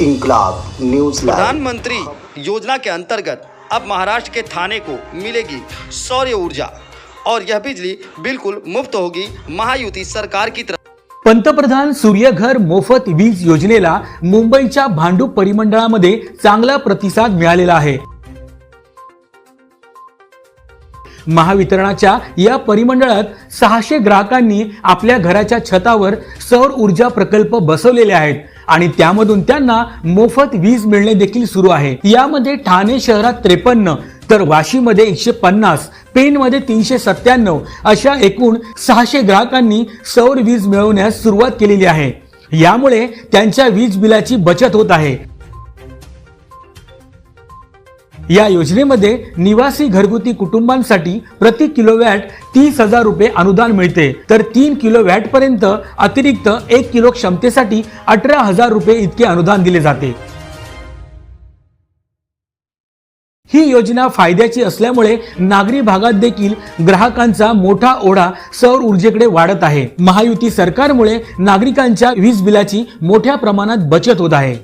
इंकलाब news live. प्रधानमंत्री योजना के अंतर्गत अब महाराष्ट्र के थाने को मिलेगी सौर ऊर्जा और यह बिजली बिल्कुल मुफ्त होगी महायुति सरकार की तरफ। पंतप्रधान सूर्यघर मोफत वीज योजनेला मुंबईच्या भांडूप परिमंडळामध्ये चांगला प्रतिसाद मिळालेला आहे। महावितरणाच्या या परिमंडळात 600 ग्राहकांनी आपल्या घराच्या छतावर सौर ऊर्जा प्रकल्प बसवलेले आहेत आणि त्यामधून त्यांना मोफत वीज मिळणे देखील सुरू आहे। यामध्ये ठाणे शहरात 53 तर वाशीमध्ये 150, पेणमध्ये 397 अशा एकूण 600 ग्राहकांनी सौर वीज मिळवण्यास सुरुवात केलेली आहे। यामुळे त्यांच्या वीज बिलाची बचत होत आहे। या योजनेमध्ये निवासी घरगुती कुटुंबांसाठी प्रति किलोवॅट 30,000 रुपये अनुदान मिळते, तर 3 किलोवॅट पर्यंत अतिरिक्त 1 किलो क्षमतेसाठी 18,000 रुपये इतके अनुदान दिले जाते। ही योजना फायद्याची असल्यामुळे नागरी भागात देखील ग्राहकांचा मोठा ओढा सौर ऊर्जेकडे वाढत आहे। महायुती सरकारमुळे नागरिकांच्या वीज बिलाची मोठ्या प्रमाणात बचत होत आहे।